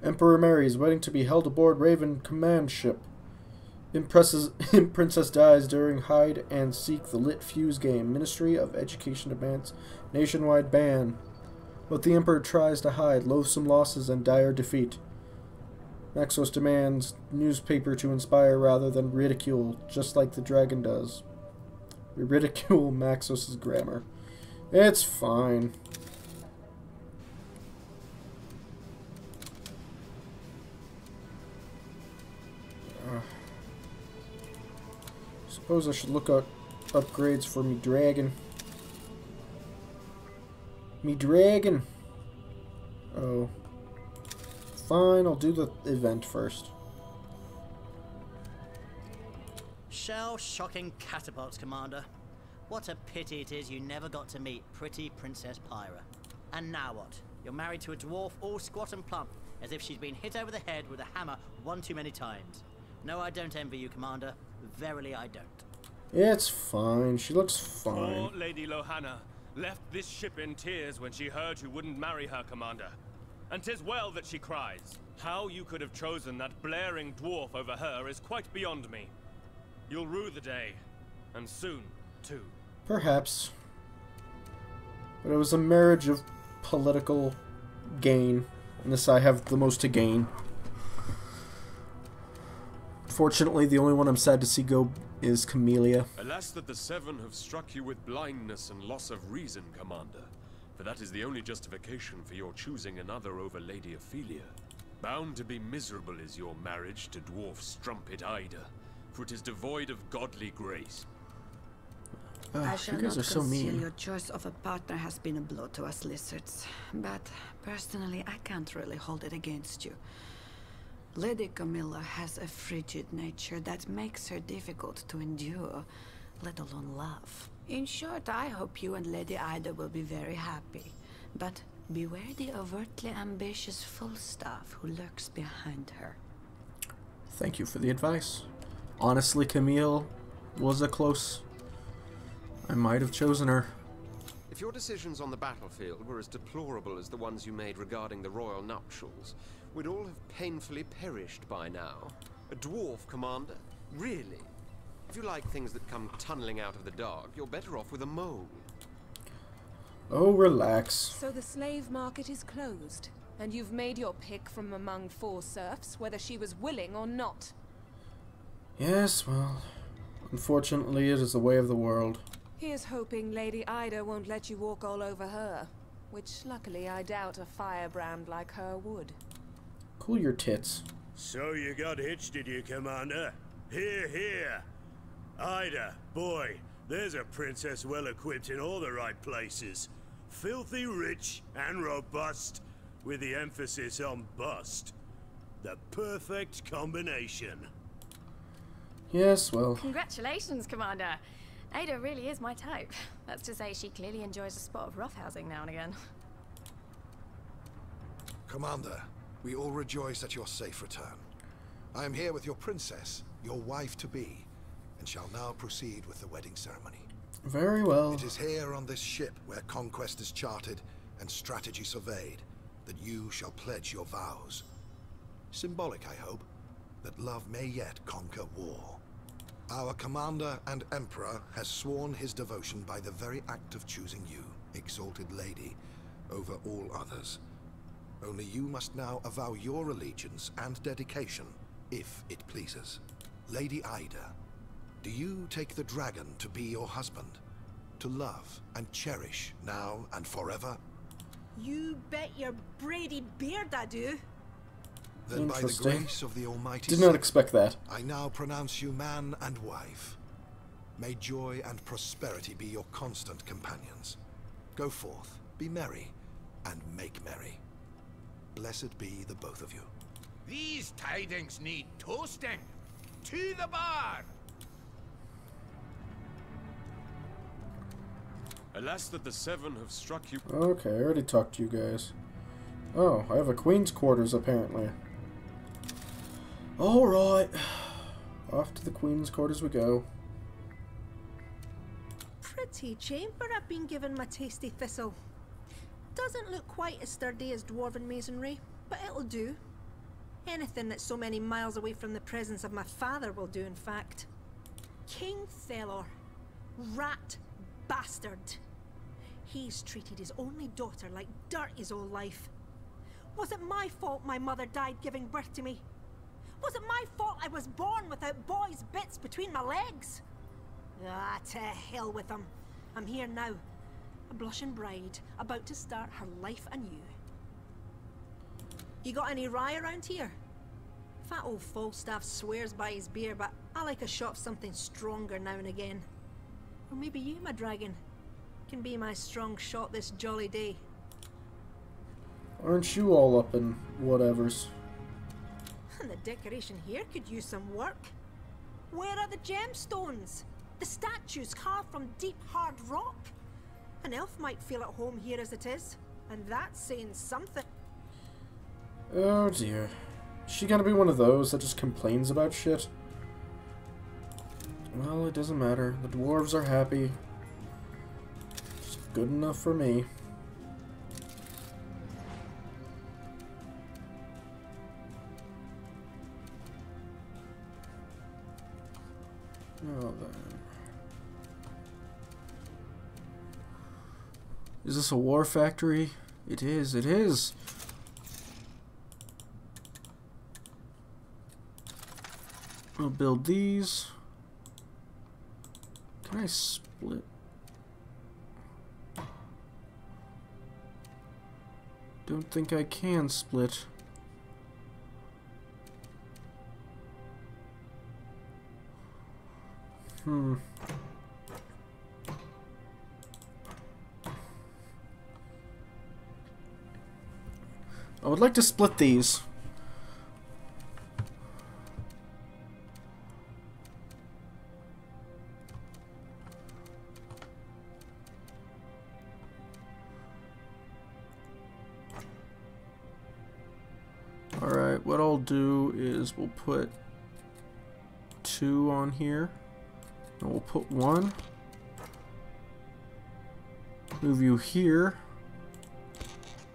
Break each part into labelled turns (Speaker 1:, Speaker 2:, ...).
Speaker 1: Emperor Mary is waiting to be held aboard Raven command ship. Princess dies during hide and seek the lit fuse game. Ministry of Education demands nationwide ban. But the Emperor tries to hide loathsome losses and dire defeat. Maxos demands newspaper to inspire rather than ridicule, just like the dragon does. We ridicule Maxos' grammar. It's fine. Suppose I should look up upgrades for me dragon. Me dragon. Oh. Fine, I'll do the event first.
Speaker 2: Shell-shocking catapults, Commander. What a pity it is you never got to meet pretty Princess Pyra. And now what? You're married to a dwarf all squat and plump, as if she's been hit over the head with a hammer one too many times. No, I don't envy you, Commander. Verily, I don't.
Speaker 1: It's fine. She looks fine.
Speaker 3: Poor Lady Lohanna left this ship in tears when she heard you wouldn't marry her, Commander. And 'tis well that she cries. How you could have chosen that blaring dwarf over her is quite beyond me. You'll rue the day, and soon, too.
Speaker 1: Perhaps. But it was a marriage of political gain, and this I have the most to gain. Fortunately, the only one I'm sad to see go is Camellia.
Speaker 4: Alas that the Seven have struck you with blindness and loss of reason, Commander. For that is the only justification for your choosing another over Lady Ophelia. Bound to be miserable is your marriage to dwarf strumpet Ida, for it is devoid of godly grace.
Speaker 5: I shall
Speaker 1: you guys
Speaker 5: not
Speaker 1: are so
Speaker 5: conceal
Speaker 1: mean.
Speaker 5: your choice of a partner has been a blow to us lizards, but personally I can't really hold it against you. Lady Camilla has a frigid nature that makes her difficult to endure, let alone love. In short, I hope you and Lady Ida will be very happy, but beware the overtly ambitious Falstaff who lurks behind her.
Speaker 1: Thank you for the advice. Honestly, Camille was a close... I might have chosen her.
Speaker 6: If your decisions on the battlefield were as deplorable as the ones you made regarding the royal nuptials, we'd all have painfully perished by now. A dwarf, Commander? Really? If you like things that come tunneling out of the dark, you're better off with a mole.
Speaker 1: Oh, relax.
Speaker 7: So the slave market is closed, and you've made your pick from among 4 serfs, whether she was willing or not.
Speaker 1: Yes, well, unfortunately it is the way of the world.
Speaker 7: Here's hoping Lady Ida won't let you walk all over her, which luckily I doubt a firebrand like her would.
Speaker 1: Cool your tits.
Speaker 8: So you got hitched, did you, Commander? Here, here. Ida, boy, there's a princess well equipped in all the right places. Filthy rich and robust, with the emphasis on bust. The perfect combination.
Speaker 1: Yes, well...
Speaker 9: Congratulations, Commander. Ada really is my type. That's to say, she clearly enjoys a spot of roughhousing now and again.
Speaker 10: Commander, we all rejoice at your safe return. I am here with your princess, your wife-to-be, and shall now proceed with the wedding ceremony.
Speaker 1: Very well.
Speaker 10: It is here on this ship where conquest is charted and strategy surveyed that you shall pledge your vows. Symbolic, I hope, that love may yet conquer war. Our commander and emperor has sworn his devotion by the very act of choosing you, exalted lady, over all others. Only you must now avow your allegiance and dedication, if it pleases. Lady Ida, do you take the dragon to be your husband? To love and cherish now and forever?
Speaker 11: You bet your Brady beard I do.
Speaker 10: Then by the grace of the Almighty,
Speaker 1: did not expect that.
Speaker 10: I now pronounce you man and wife. May joy and prosperity be your constant companions. Go forth, be merry, and make merry. Blessed be the both of you.
Speaker 12: These tidings need toasting. To the bar!
Speaker 4: Alas that the Seven have struck you.
Speaker 1: Okay, I already talked to you guys. Oh, I have a queen's quarters apparently. Alright. Off to the queen's quarters we go.
Speaker 11: Pretty chamber I've been given my tasty thistle. Doesn't look quite as sturdy as dwarven masonry, but it'll do. Anything that's so many miles away from the presence of my father will do, in fact. King Thelor. Rat bastard. He's treated his only daughter like dirt his whole life. Was it my fault my mother died giving birth to me? Was it my fault I was born without boy's bits between my legs? Ah, to hell with them. I'm here now. A blushing bride, about to start her life anew. You got any rye around here? Fat old Falstaff swears by his beer, but I like a shot of something stronger now and again. Or maybe you, my dragon, can be my strong shot this jolly day.
Speaker 1: Aren't you all up in whatevers?
Speaker 11: And the decoration here could use some work. Where are the gemstones? The statues carved from deep, hard rock? An elf might feel at home here as it is, and that's saying something.
Speaker 1: Oh dear. Is she gonna be one of those that just complains about shit? Well, it doesn't matter. The dwarves are happy. It's good enough for me. Now then. Is this a war factory? It is, it is! We'll build these. Can I split? Don't think I can split. I would like to split these. Alright, what I'll do is we'll put 2 on here. And we'll put 1. Move you here.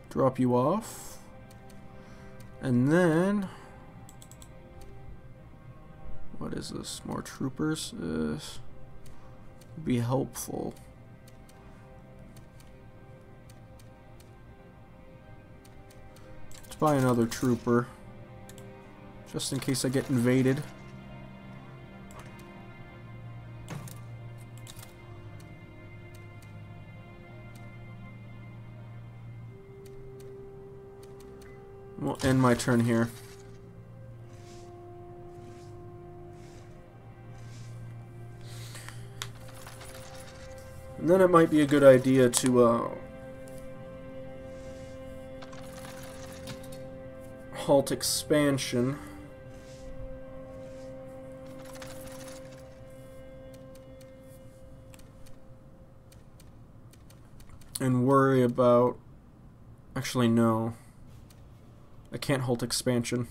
Speaker 1: Drop you off. And then... what is this? More troopers? Be helpful. Let's buy another trooper. Just in case I get invaded. We'll end my turn here. And then it might be a good idea to halt expansion. And worry about... actually, no. I can't halt expansion.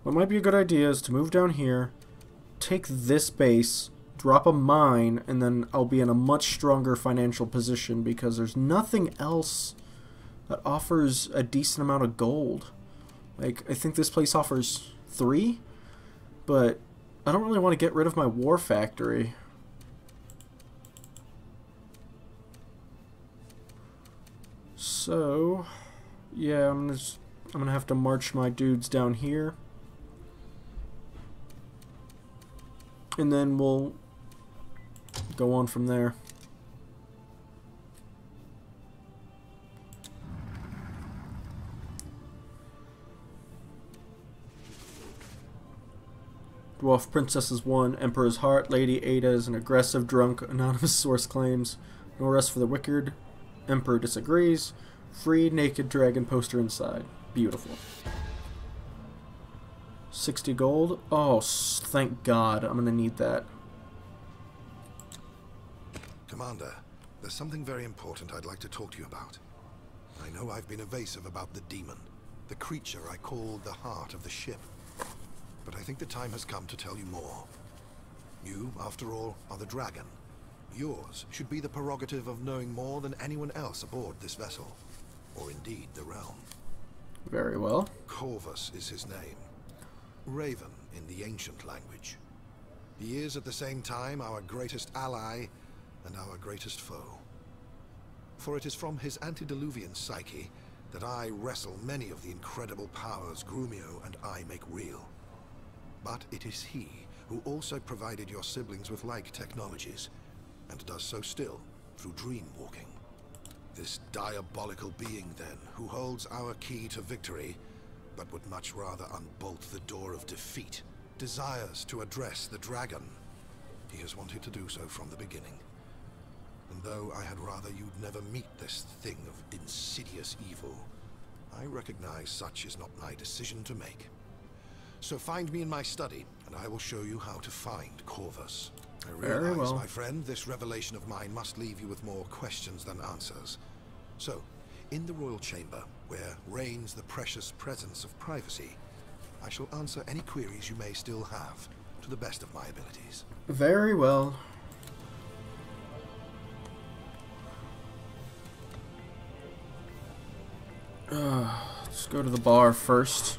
Speaker 1: What might be a good idea is to move down here, take this base, drop a mine, and then I'll be in a much stronger financial position because there's nothing else that offers a decent amount of gold. Like, I think this place offers 3, but I don't really want to get rid of my war factory. So, yeah, I'm gonna have to march my dudes down here. And then we'll go on from there. Dwarf Princesses 1, Emperor's Heart, Lady Ada is an aggressive drunk, anonymous source claims. No rest for the wicked, Emperor disagrees. Free naked dragon poster inside. Beautiful. 60 gold. Oh, thank God. I'm gonna need that.
Speaker 10: Commander, there's something very important I'd like to talk to you about. I know I've been evasive about the demon, the creature I call the heart of the ship. But I think the time has come to tell you more. You, after all, are the dragon. Yours should be the prerogative of knowing more than anyone else aboard this vessel, or indeed the realm.
Speaker 1: Very well.
Speaker 10: Corvus is his name. Raven in the ancient language. He is at the same time our greatest ally and our greatest foe. For it is from his antediluvian psyche that I wrestle many of the incredible powers Grumio and I make real. But it is he who also provided your siblings with like technologies, and does so still through dream walking. This diabolical being, then, who holds our key to victory, but would much rather unbolt the door of defeat, desires to address the dragon. He has wanted to do so from the beginning. And though I had rather you'd never meet this thing of insidious evil, I recognize such is not my decision to make. So find me in my study, and I will show you how to find Corvus. I realize, my friend, this revelation of mine must leave you with more questions than answers. So, in the royal chamber, where reigns the precious presence of privacy, I shall answer any queries you may still have, to the best of my abilities.
Speaker 1: Very well. Let's go to the bar first.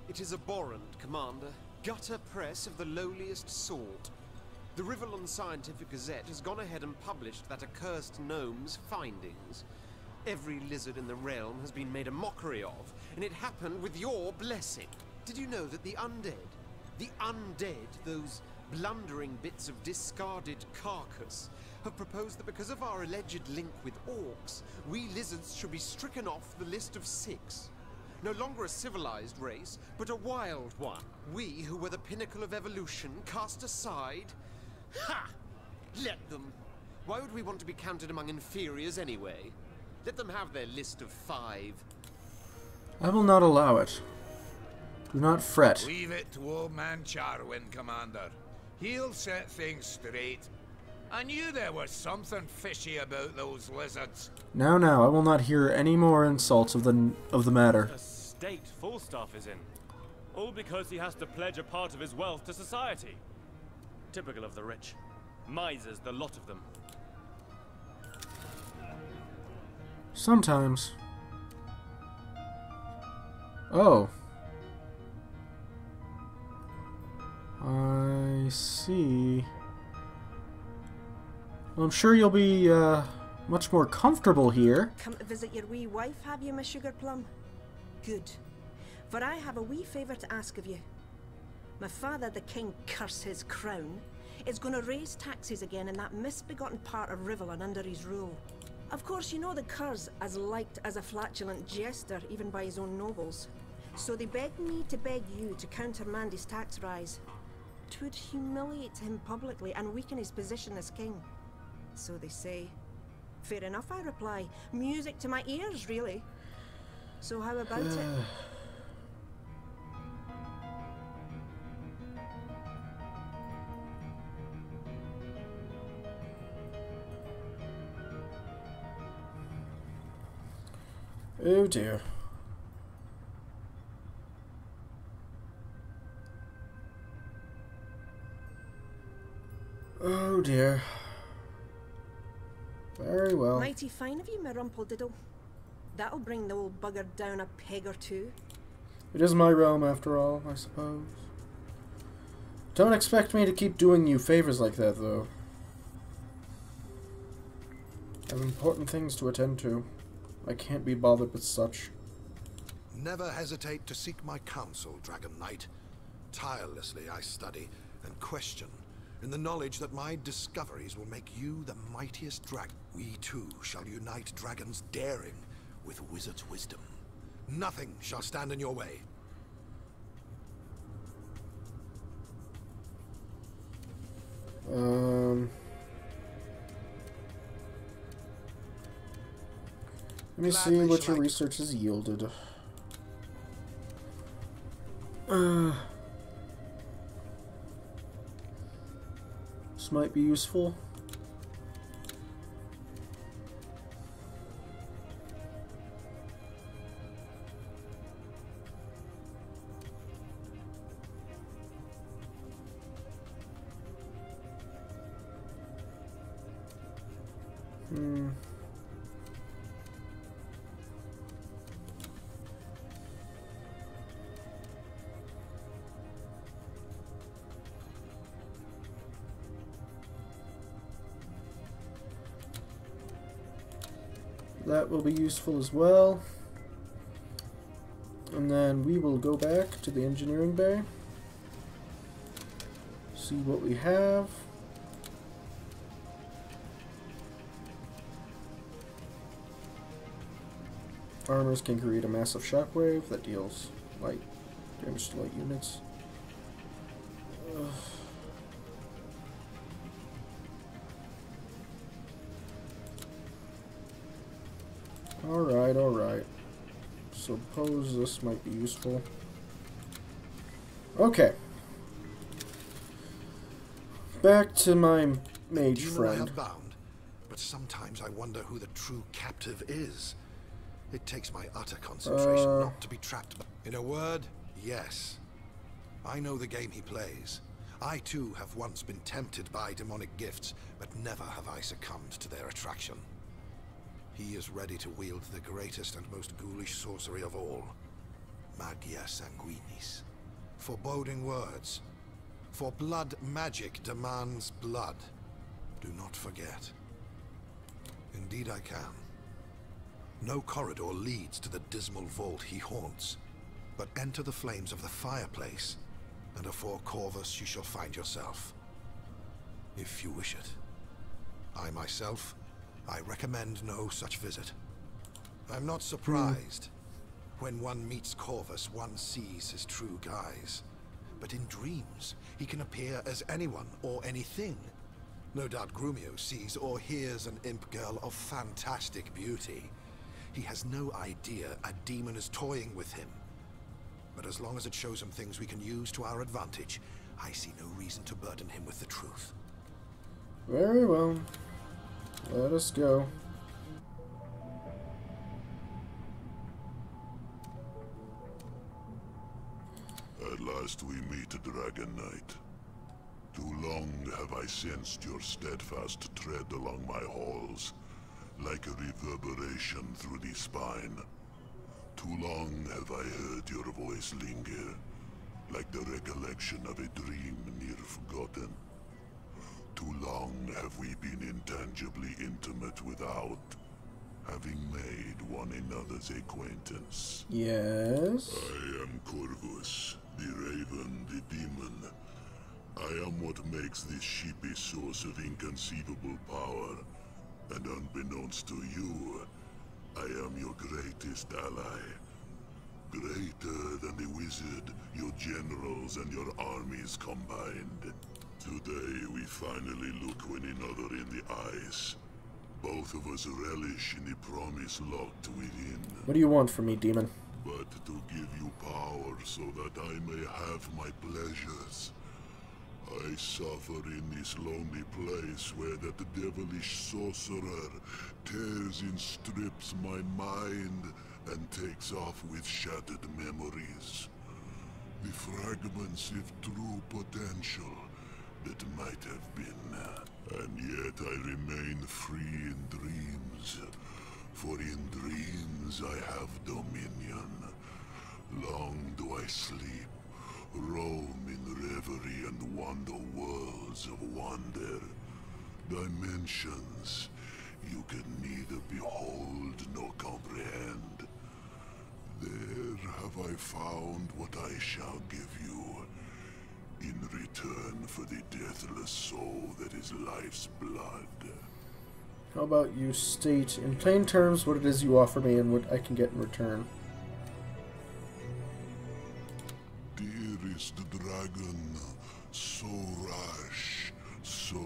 Speaker 6: It is abhorrent, Commander. Gutter press of the lowliest sort. The Rivellon Scientific Gazette has gone ahead and published that accursed gnome's findings. Every lizard in the realm has been made a mockery of, and it happened with your blessing. Did you know that the undead, those blundering bits of discarded carcass, have proposed that because of our alleged link with orcs, we lizards should be stricken off the list of 6? No longer a civilized race, but a wild one. We, who were the pinnacle of evolution, cast aside? Ha! Let them. Why would we want to be counted among inferiors anyway? Let them have their list of 5.
Speaker 1: I will not allow it. Do not fret.
Speaker 12: Leave it to old man Charwin, Commander. He'll set things straight. I knew there was something fishy about those lizards.
Speaker 1: Now, I will not hear any more insults of the matter.
Speaker 3: A state Falstaff is in. All because he has to pledge a part of his wealth to society. Typical of the rich. Misers, the lot of them.
Speaker 1: Sometimes. Oh. I see. Well, I'm sure you'll be, much more comfortable here.
Speaker 11: Come to visit your wee wife, have you, Miss Sugar Plum? Good. For I have a wee favour to ask of you. My father, the king, curse his crown, is going to raise taxes again in that misbegotten part of Rivellon under his rule. Of course, you know the cur's as liked as a flatulent jester, even by his own nobles. So they begged me to beg you to countermand his tax rise. 'Twould humiliate him publicly and weaken his position as king. So they say. Fair enough, I reply. Music to my ears, really. So how about it?
Speaker 1: Oh dear. Oh dear. Very well.
Speaker 11: Mighty fine of you, my Rumplediddle. That'll bring the old bugger down a peg or two.
Speaker 1: It is my realm, after all, I suppose. Don't expect me to keep doing you favors like that, though. I have important things to attend to. I can't be bothered with such.
Speaker 10: Never hesitate to seek my counsel, Dragon Knight. Tirelessly I study and question, in the knowledge that my discoveries will make you the mightiest dragon. We too shall unite dragons' daring with wizards' wisdom. Nothing shall stand in your way.
Speaker 1: Let me see what your research has yielded. This might be useful. That will be useful as well. And then we will go back to the engineering bay. See what we have. Armors can create a massive shockwave that deals light damage to light units. Ugh. Alright, alright. Suppose this might be useful. Okay. Back to my mage
Speaker 10: Demon I
Speaker 1: friend.
Speaker 10: have bound, but sometimes I wonder who the true captive is. It takes my utter concentration not to be trapped by... In a word, yes. I know the game he plays. I too have once been tempted by demonic gifts, but never have I succumbed to their attraction. He is ready to wield the greatest and most ghoulish sorcery of all. Magia sanguinis. Foreboding words. For blood magic demands blood. Do not forget. Indeed I can. No corridor leads to the dismal vault he haunts, but enter the flames of the fireplace, and afore Corvus you shall find yourself. If you wish it. I myself, I recommend no such visit. I'm not surprised. When one meets Corvus, one sees his true guise. But in dreams, he can appear as anyone or anything. No doubt Grumio sees or hears an imp girl of fantastic beauty. He has no idea a demon is toying with him. But as long as it shows him things we can use to our advantage, I see no reason to burden him with the truth.
Speaker 1: Very well. Let us go.
Speaker 13: At last we meet, Dragon Knight. Too long have I sensed your steadfast tread along my halls, like a reverberation through the spine. Too long have I heard your voice linger, like the recollection of a dream near forgotten. Too long have we been intangibly intimate without having made one another's acquaintance.
Speaker 1: Yes?
Speaker 13: I am Corvus, the Raven, the Demon. I am what makes this ship a source of inconceivable power, and unbeknownst to you, I am your greatest ally. Greater than the wizard, your generals, and your armies combined. Today we finally look one another in the eyes. Both of us relish in the promise locked within.
Speaker 1: What do you want from me, demon?
Speaker 13: But to give you power so that I may have my pleasures. I suffer in this lonely place where that devilish sorcerer tears in strips my mind and takes off with shattered memories. The fragments of true potential that might have been. And yet I remain free in dreams. For in dreams I have dominion. Long do I sleep, roam in reverie and wander worlds of wonder. Dimensions you can neither behold nor comprehend. There have I found what I shall give you, in return for the deathless soul that is life's blood.
Speaker 1: How about you state in plain terms what it is you offer me and what I can get in return?
Speaker 13: Dearest dragon, so rash, so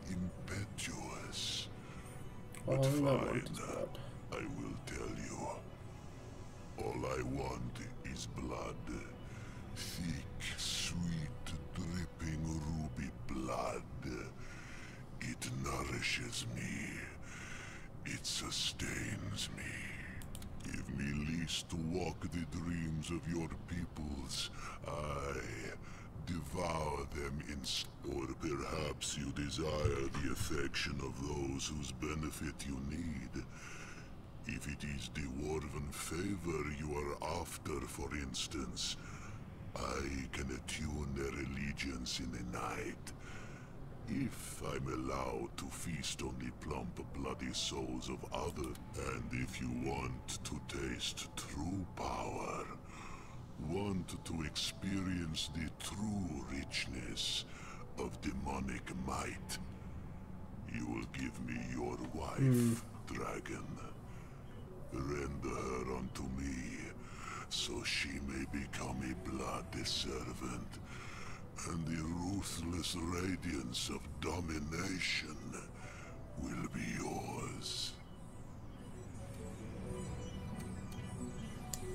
Speaker 13: impetuous. But
Speaker 1: All I
Speaker 13: fine,
Speaker 1: want is blood.
Speaker 13: I will tell you. All I want is blood. Thick, sweet, dripping ruby blood. It nourishes me. It sustains me. Give me least to walk the dreams of your peoples. I devour them instead. Or perhaps you desire the affection of those whose benefit you need. If it is the dwarven favor you are after, for instance, I can attune their allegiance in the night. If I'm allowed to feast on the plump, bloody souls of others, and if you want to taste true power, want to experience the true richness of demonic might, you will give me your wife, dragon. Render her unto me, so she may become a blood servant, and the ruthless radiance of domination will be yours.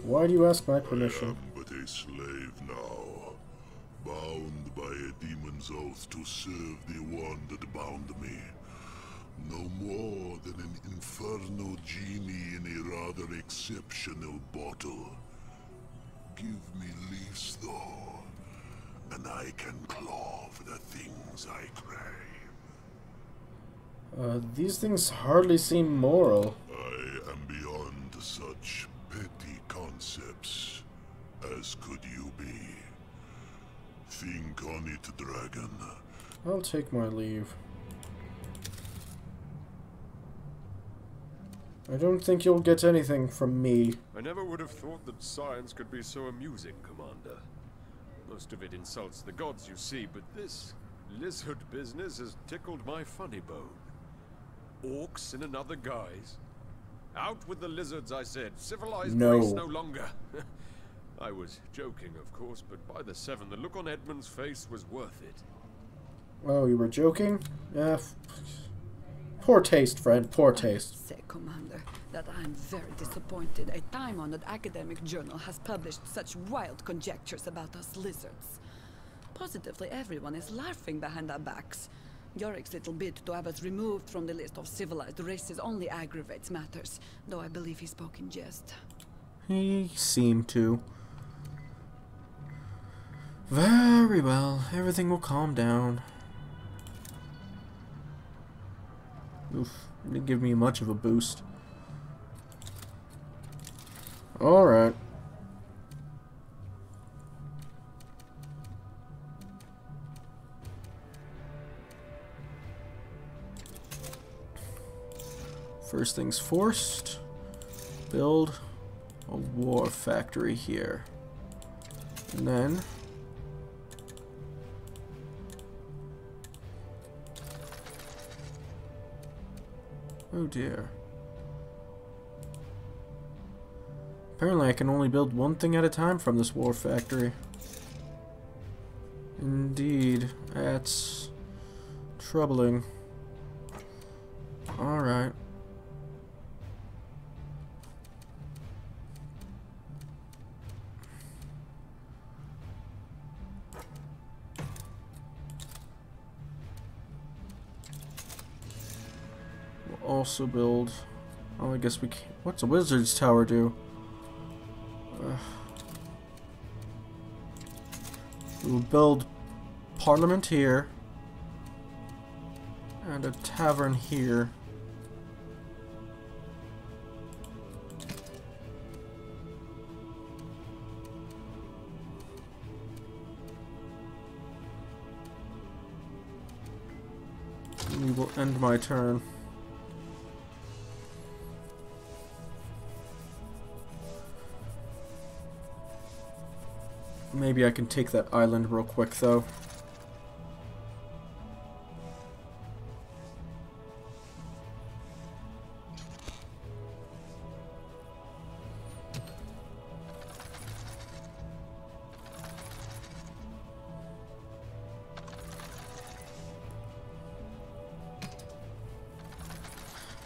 Speaker 1: Why do you ask my permission?
Speaker 13: I am but a slave now, bound by a demon's oath to serve the one that bound me. No more than an infernal genie in a rather exceptional bottle. Give me leaves, though, and I can claw for the things I crave.
Speaker 1: These things hardly seem moral.
Speaker 13: I am beyond such petty concepts, as could you be. Think on it, dragon.
Speaker 1: I'll take my leave. I don't think you'll get anything from me.
Speaker 4: I never would have thought that science could be so amusing, Commander. Most of it insults the gods, you see, but this lizard business has tickled my funny bone. Orcs in another guise? Out with the lizards, I said. Civilized race no longer. I was joking, of course, but by the seven, the look on Edmund's face was worth it.
Speaker 1: Oh, you were joking? Poor taste, friend. Poor taste.
Speaker 5: I say, Commander, that I am very disappointed. A time-honored academic journal has published such wild conjectures about us lizards. Positively everyone is laughing behind our backs. Yorick's little bid to have us removed from the list of civilized races only aggravates matters, though I believe he spoke in jest.
Speaker 1: He seemed to. Very well. Everything will calm down. Oof. Didn't give me much of a boost. Alright. First things first, build a war factory here. And then oh dear. Apparently I can only build one thing at a time from this war factory. Indeed, that's troubling. Alright. Also build. Oh, I guess we can't. What's a wizard's tower do? We'll build Parliament here and a tavern here. We will end my turn. Maybe I can take that island real quick, though.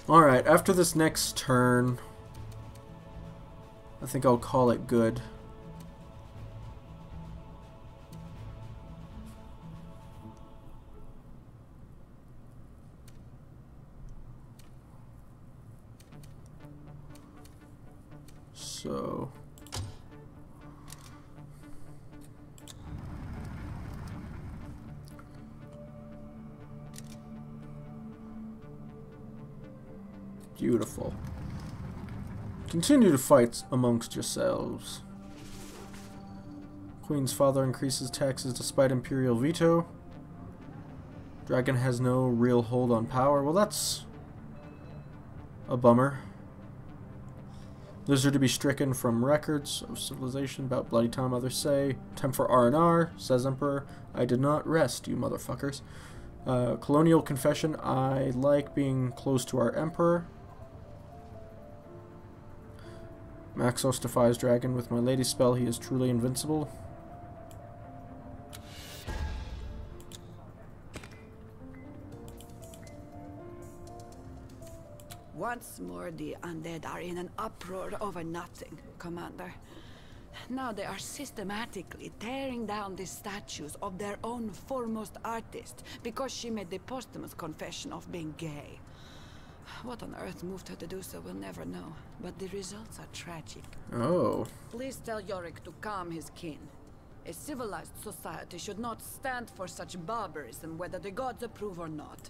Speaker 1: Alright, after this next turn, I think I'll call it good. So Beautiful. Continue to fight amongst yourselves. Queen's father increases taxes despite imperial veto. Dragon has no real hold on power. Well, that's a bummer. Lizard to be stricken from records of civilization about bloody time, others say. Time for R&R, says Emperor. I did not rest, you motherfuckers. Colonial confession. I like being close to our Emperor. Maxos defies dragon with my lady spell. He is truly invincible.
Speaker 5: Once more, the undead are in an uproar over nothing, Commander. Now they are systematically tearing down the statues of their own foremost artist because she made the posthumous confession of being gay. What on earth moved her to do so, we'll never know, but the results are tragic.
Speaker 1: Oh.
Speaker 5: Please tell Yorick to calm his kin. A civilized society should not stand for such barbarism, whether the gods approve or not.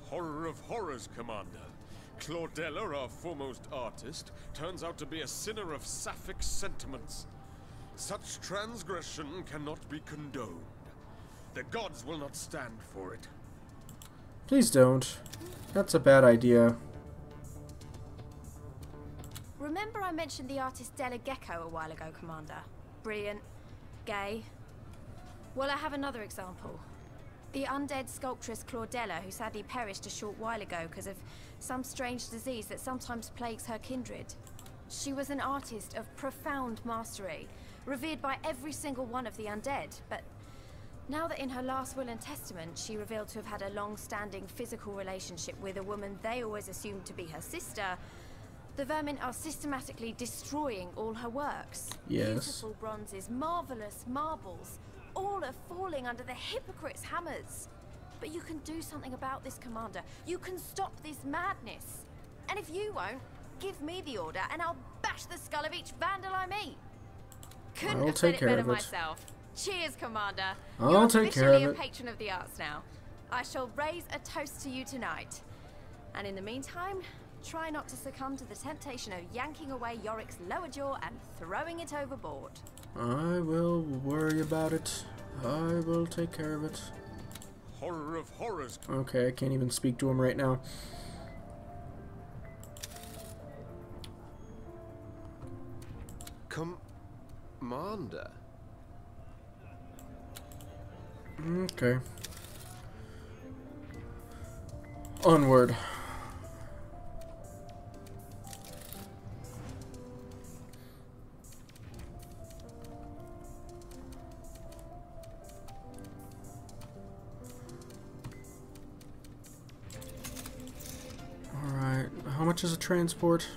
Speaker 4: Horror of horrors, Commander. Claudella, our foremost artist, turns out to be a sinner of sapphic sentiments. Such transgression cannot be condoned. The gods will not stand for it.
Speaker 1: Please don't. That's a bad idea.
Speaker 9: Remember I mentioned the artist Della Gecko a while ago, Commander? Brilliant. Gay. Well, I have another example. The undead sculptress Claudella, who sadly perished a short while ago because of some strange disease that sometimes plagues her kindred. She was an artist of profound mastery, revered by every single one of the undead, but now that in her last will and testament she revealed to have had a long-standing physical relationship with a woman they always assumed to be her sister, the vermin are systematically destroying all her works.
Speaker 1: Yes.
Speaker 9: Beautiful bronzes, marvelous marbles, all are falling under the hypocrites' hammers. But you can do something about this, Commander. You can stop this madness. And if you won't, give me the order and I'll bash the skull of each vandal I meet. Couldn't have said it better myself. Cheers, Commander. You're officially a patron of the arts now. I shall raise a toast to you tonight. And in the meantime, try not to succumb to the temptation of yanking away Yorick's lower jaw and throwing it overboard.
Speaker 1: I will worry about it. I will take care of it.
Speaker 4: Horror of horrors.
Speaker 1: Okay, I can't even speak to him right now.
Speaker 6: Commander?
Speaker 1: Okay. Onward. Alright, how much is a transport?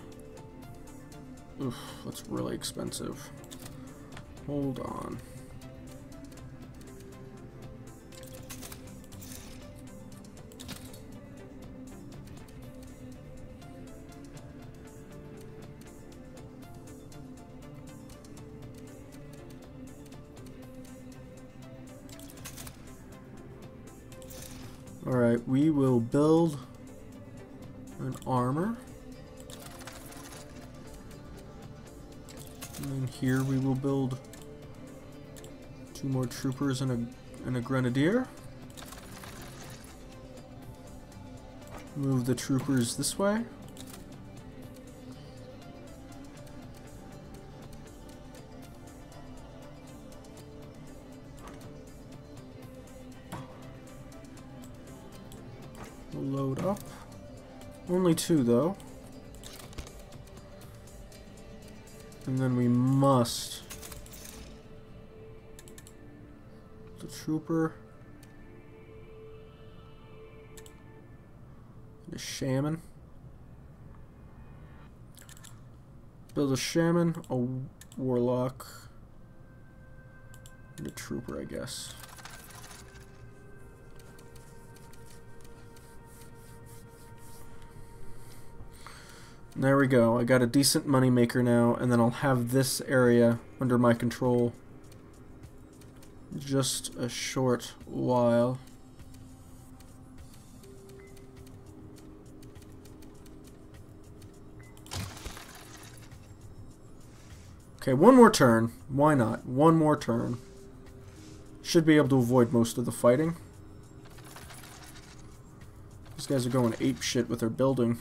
Speaker 1: Oof, that's really expensive. Hold on. Alright, we will build an armor. And then here we will build 2 more troopers and a grenadier. Move the troopers this way. We'll load up. Only 2 though. And then we must. The trooper. The shaman. Build a shaman, a warlock, and a trooper, I guess. There we go. I got a decent money maker now, and then I'll have this area under my control just a short while. Okay, one more turn. Why not? One more turn. Should be able to avoid most of the fighting. These guys are going ape shit with their building.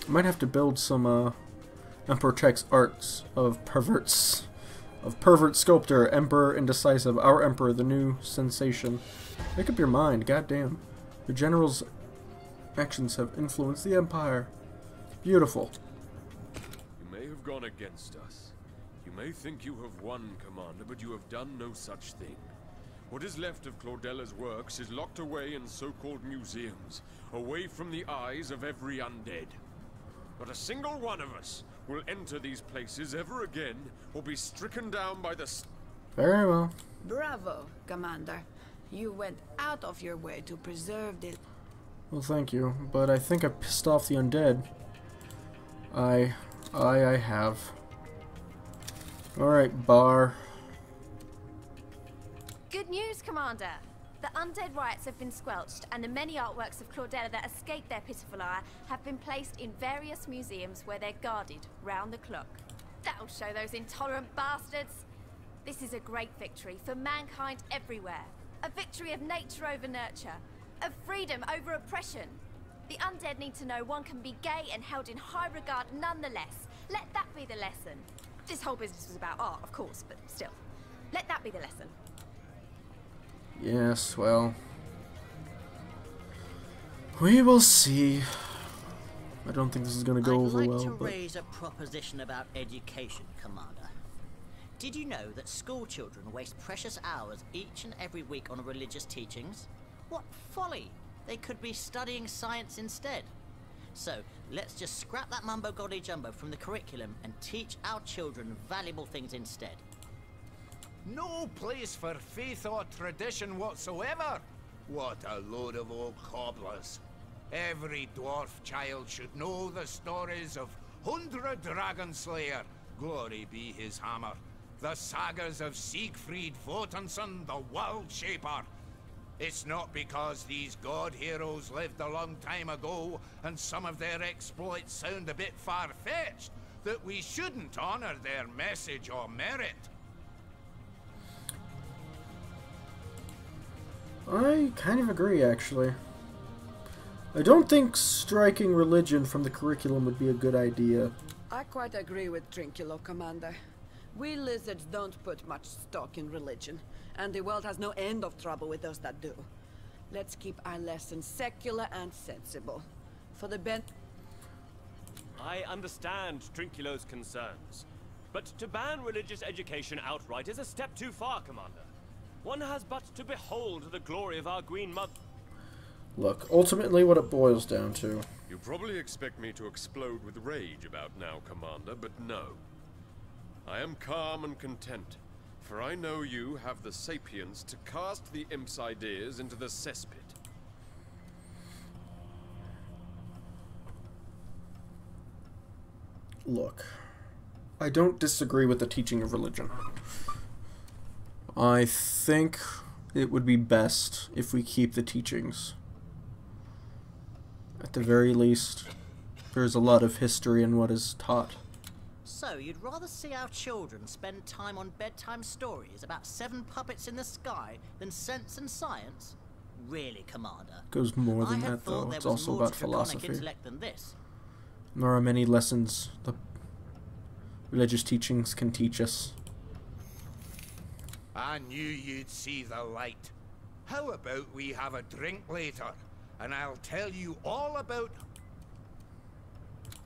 Speaker 1: I might have to build some Emperor Tech's arts of perverts. Of pervert sculptor, Emperor Indecisive, our Emperor, the new sensation. Make up your mind, goddamn. Your general's actions have influenced the Empire. Beautiful.
Speaker 4: You may have gone against us. You may think you have won, Commander, but you have done no such thing. What is left of Claudella's works is locked away in so-called museums, away from the eyes of every undead. Not a single one of us will enter these places ever again, or be stricken down by the...
Speaker 1: Very well.
Speaker 5: Bravo, Commander. You went out of your way to preserve the...
Speaker 1: Well, thank you, but I think I pissed off the undead. I have. Alright, Bar.
Speaker 9: Good news, Commander! The undead riots have been squelched, and the many artworks of Claudella that escaped their pitiful ire have been placed in various museums where they're guarded round the clock. That'll show those intolerant bastards! This is a great victory for mankind everywhere. A victory of nature over nurture. Of freedom over oppression. The undead need to know one can be gay and held in high regard nonetheless. Let that be the lesson. This whole business was about art, of course, but still. Let that be the lesson.
Speaker 1: Yes, well, we will see. I don't think this is going to go over well.
Speaker 2: I'd like to raise a proposition about education, Commander. Did you know that school children waste precious hours each and every week on religious teachings? What folly! They could be studying science instead. So, let's just scrap that mumbo-golly-jumbo from the curriculum and teach our children valuable things instead.
Speaker 12: No place for faith or tradition whatsoever. What a load of old cobblers. Every dwarf child should know the stories of Hundra Dragonslayer, glory be his hammer, the sagas of Siegfried Wotanson, the World Shaper. It's not because these god heroes lived a long time ago and some of their exploits sound a bit far-fetched that we shouldn't honor their message or merit.
Speaker 1: I kind of agree, actually. I don't think striking religion from the curriculum would be a good idea.
Speaker 5: I quite agree with Trinculo, Commander. We lizards don't put much stock in religion, and the world has no end of trouble with those that do. Let's keep our lessons secular and sensible. For the
Speaker 3: I understand Trinculo's concerns, but to ban religious education outright is a step too far, Commander. One has but to behold the glory of our Green Mother.
Speaker 1: Look, ultimately what it boils down to.
Speaker 4: You probably expect me to explode with rage about now, Commander, but no. I am calm and content, for I know you have the sapience to cast the imp's ideas into the cesspit.
Speaker 1: Look, I don't disagree with the teaching of religion. I think it would be best if we keep the teachings. At the very least, there's a lot of history in what is taught.
Speaker 2: So, you'd rather see our children spend time on bedtime stories about 7 puppets in the sky than sense and science? Really, Commander?
Speaker 1: It goes more than that, though. It's also about philosophy.
Speaker 2: Intellect than this.
Speaker 1: There are many lessons the religious teachings can teach us.
Speaker 12: I knew you'd see the light. How about we have a drink later, and I'll tell you all about...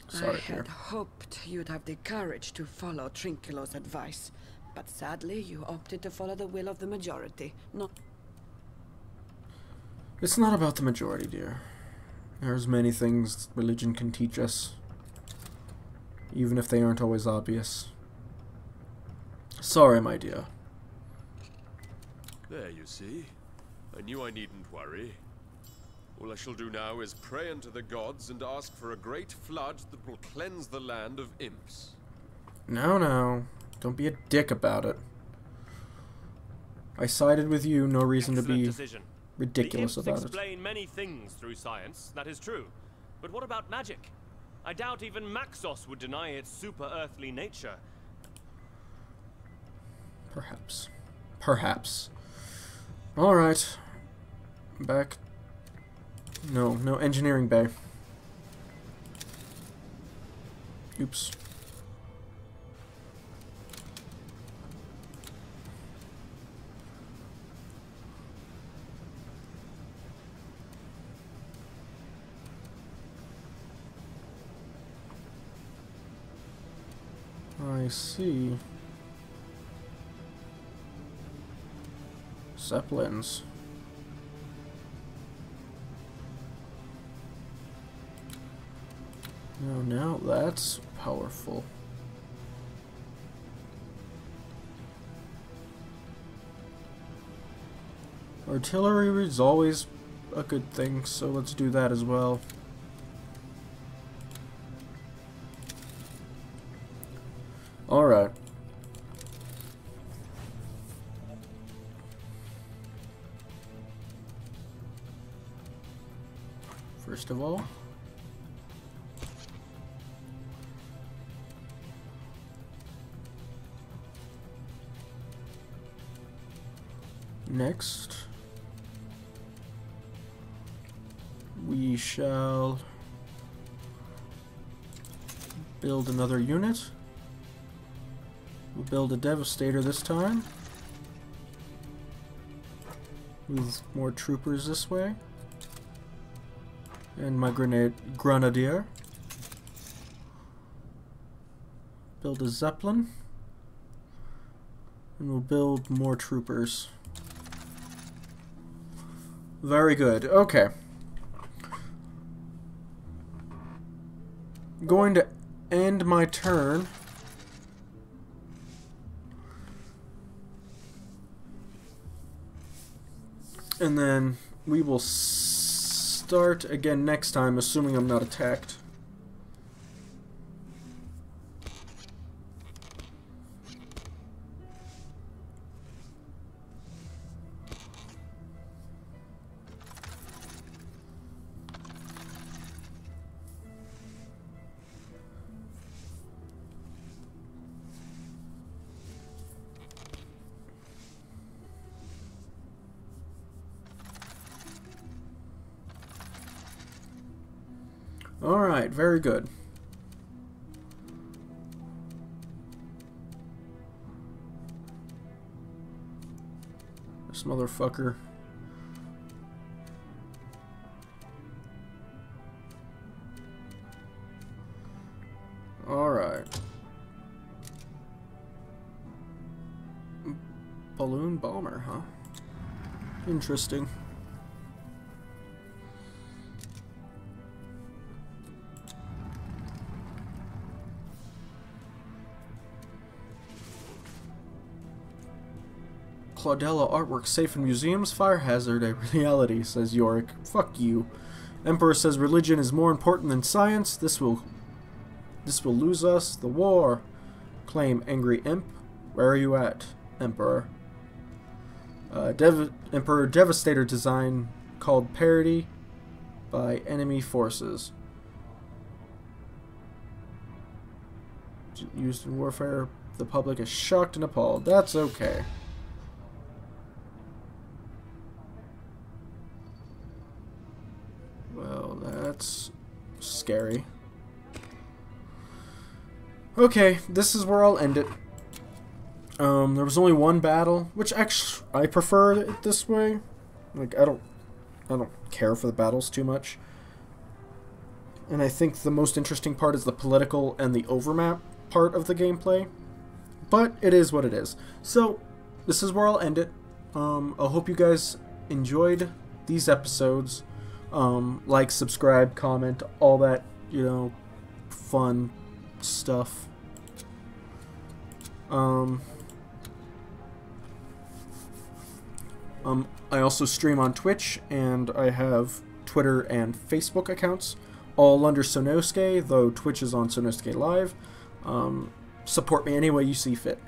Speaker 1: Sorry,
Speaker 5: I had hoped you'd have the courage to follow Trinculo's advice, but sadly you opted to follow the will of the majority, not...
Speaker 1: It's not about the majority, dear. There's many things religion can teach us, even if they aren't always obvious. Sorry, my dear.
Speaker 4: There, you see. I knew I needn't worry. All I shall do now is pray unto the gods and ask for a great flood that will cleanse the land of imps.
Speaker 1: No, no. Don't be a dick about it. I sided with you, no reason to be ridiculous about it.
Speaker 3: The imps explain many things through science, that is true. But what about magic? I doubt even Maxos would deny its super-earthly nature.
Speaker 1: Perhaps. Perhaps. Alright. Back. No, no engineering bay. Oops. I see. Zeppelins. Now that's powerful. Artillery is always a good thing, so let's do that as well. Alright. First of all, next we shall build another unit. We'll build a Devastator this time, with more troopers this way, and my Grenadier. Build a Zeppelin, and we'll build more troopers. Very good. Okay. Going to end my turn. And then we will start again next time, assuming I'm not attacked. Alright, very good. This motherfucker. Alright. Balloon bomber, huh? Interesting. Claudella artwork safe in museums, fire hazard a reality, says Yorick. Fuck you. Emperor says religion is more important than science. This will lose us the war. Claim angry imp. Where are you at, Emperor? Emperor Devastator design called parody by enemy forces. Used in warfare, the public is shocked and appalled. That's okay. Well, that's scary. Okay, this is where I'll end it. There was only one battle, which actually I prefer it this way. Like I don't care for the battles too much. And I think the most interesting part is the political and the overmap part of the gameplay. But it is what it is. So this is where I'll end it. I hope you guys enjoyed these episodes. Like, subscribe, comment, all that, you know, fun stuff. I also stream on Twitch, and I have Twitter and Facebook accounts, all under Sonoskay, though Twitch is on Sonoskay Live. Support me any way you see fit,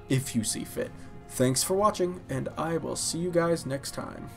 Speaker 1: if you see fit. Thanks for watching, and I will see you guys next time.